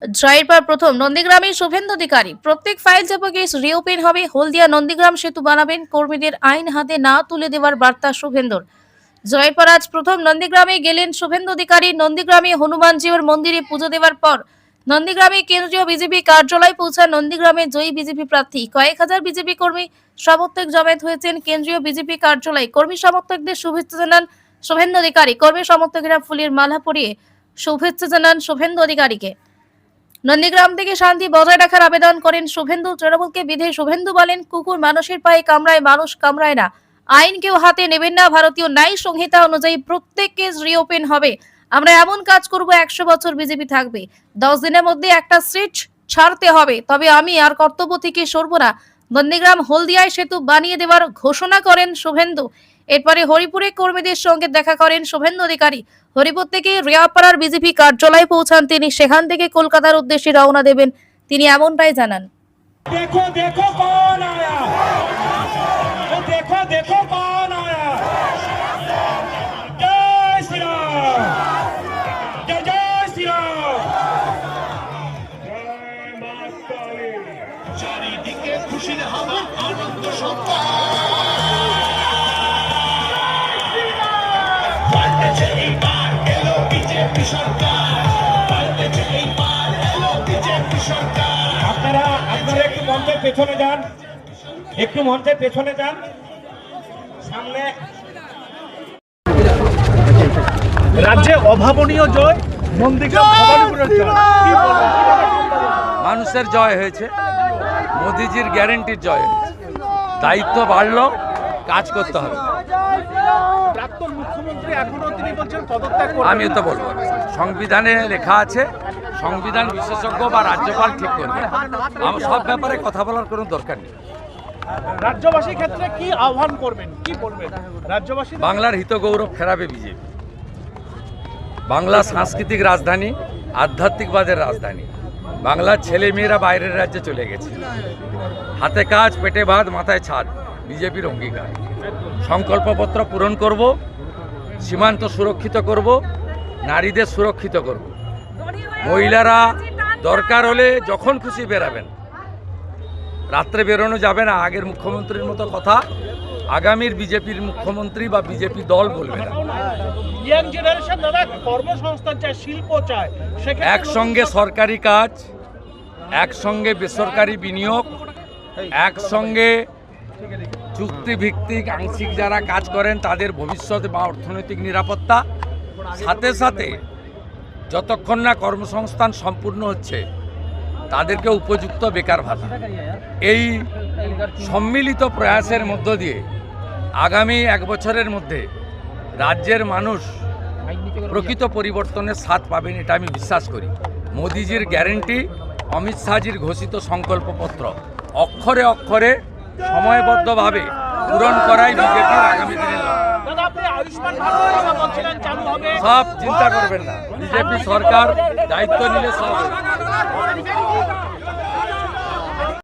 জয়ের প্রথম নন্দীগ্রামে শুভেন্দু অধিকারী প্রত্যেক ফাইল চাপা কেস রিওপেন হবে। হলদিয়া নন্দীগ্রাম সেতু বানাবেন, কর্মীদের আইন হাতে না তুলে দেওয়ার বার্তা শুভেন্দুর। জয়ের পর আজ প্রথম নন্দীগ্রামে গেলেন শুভেন্দু অধিকারী। নন্দীগ্রামে হনুমানজিউর মন্দিরে পুজো দেওয়ার পর নন্দীগ্রামে কেন্দ্রীয় বিজেপি কার্যালয়ে পৌঁছান নন্দীগ্রামে জয়ী বিজেপি প্রার্থী। কয়েক হাজার বিজেপি কর্মী সমর্থক জমায়েত হয়েছেন কেন্দ্রীয় বিজেপি কার্যালয়ে। কর্মী সমর্থকদের শুভেচ্ছা জানান শুভেন্দু অধিকারী। কর্মী সমর্থকেরা ফুলের মালা পরিয়ে শুভেচ্ছা জানান শুভেন্দু অধিকারীকে। নন্দীগ্রাম থেকে শান্তি বজায় রাখার আবেদন করেন শুভেন্দু। তৃণমূলকে বিধে শুভেন্দু বলেন, কুকুর মানুষের পায়ে কামড়ায়, মানুষ কামড়ায় না। আইন কেউ হাতে নেবেন না। ভারতীয় ন্যায় সংহিতা অনুযায়ী প্রত্যেক কেস রিওপেন হবে। আমরা এমন কাজ করব, 100 বছর বিজেপি থাকবে। 10 দিনের মধ্যে একটা সিট ছাড়তে হবে, তবে আমি আর কর্তব্য থেকে সরব না। নন্দীগ্রাম হলদিয়ায় সেতু বানিয়ে দেওয়ার ঘোষণা করেন শুভেন্দু। এরপরে হরিপুরে কর্মীদের সঙ্গে দেখা করেন শুভেন্দু অধিকারী। হরিপুর থেকে রিয়াপাড়ার বিজেপি কার্যালয়ে পৌঁছান তিনি। সেখান থেকে কলকাতার উদ্দেশ্যে রওনা দেবেন তিনি, এমনটাই জানান। देखो देखो कौन आया, देखो देखो कौन आया। जय श्री राम, जय जय श्री राम, जय माता काली। चारिदिके खुशिर हावा आनंद संचार। পাল্টেছে এইবার এলো বিজেপি সরকার, পাল্টেছে এইবার এলো বিজেপি সরকার। আপনারা একটু মঞ্চের পেছনে যান, একটু মঞ্চের পেছনে যান। সামনে রাজ্যে অভাবনীয় জয়, নন্দীগ্রাম ভবানীপুরের জয়। কি বলবেন? মানুষের জয় হয়েছে, মোদিজির গ্যারেন্টির জয় হয়েছে। দায়িত্ব বাড়লো, কাজ করতে হবে। প্রাক্তন মুখ্যমন্ত্রী এখনো তিনি বলছেন পদত্যাগ করবেন। আমি তো বলবো না। সংবিধানে লেখা আছে, সংবিধান বিশেষজ্ঞ বা রাজ্যপাল ঠিক করবে। আমার সব ব্যাপারে কথা বলার কোনো দরকার নেই। রাজ্যবাসীর ক্ষেত্রে কি আহ্বান করবেন, কি বলবেন রাজ্যবাসী? বাংলার হিত গৌরব ফেরাবে বিজেপি। বাংলা সাংস্কৃতিক রাজধানী, আধ্যাত্মিকবাদের রাজধানী। বাংলার ছেলে মেয়েরা বাইরের রাজ্যে চলে গেছে। হাতে কাজ, পেটে ভাত, মাথায় ছাদ, বিজেপির অঙ্গীকার। সংকল্পপত্র পূরণ করব, সীমান্ত সুরক্ষিত করব, নারীদের সুরক্ষিত করব। মহিলারা দরকার হলে যখন খুশি বেরাবেন, রাত্রে বেরোনো যাবে না। আগের মুখ্যমন্ত্রীর মতো কথা আগামীর বিজেপির মুখ্যমন্ত্রী বা বিজেপি দল বলবে না। ইয়াং জেনারেশন দাদা কর্মসংস্থান চায়, শিল্প চায়। একসঙ্গে সরকারি কাজ, একসঙ্গে বেসরকারি বিনিয়োগ, একসঙ্গে চুক্তিভিত্তিক আংশিক যারা কাজ করেন তাদের ভবিষ্যৎ বা অর্থনৈতিক নিরাপত্তা, সাথে সাথে যতক্ষণ না কর্মসংস্থান সম্পূর্ণ হচ্ছে তাদেরকে উপযুক্ত বেকার ভাতা। এই সম্মিলিত প্রয়াসের মধ্য দিয়ে আগামী 1 বছরের মধ্যে রাজ্যের মানুষ প্রকৃত পরিবর্তনের স্বাদ পাবেন, এটা আমি বিশ্বাস করি। মোদিজির গ্যারেন্টি, অমিত শাহজির ঘোষিত সংকল্পপত্র অক্ষরে অক্ষরে সময়বদ্ধভাবে পূরণ করাই বিজেপির আগামী দিনের লক্ষ্য। সব চিন্তা করবেন না, বিজেপি সরকার দায়িত্ব নিলে সব হবে।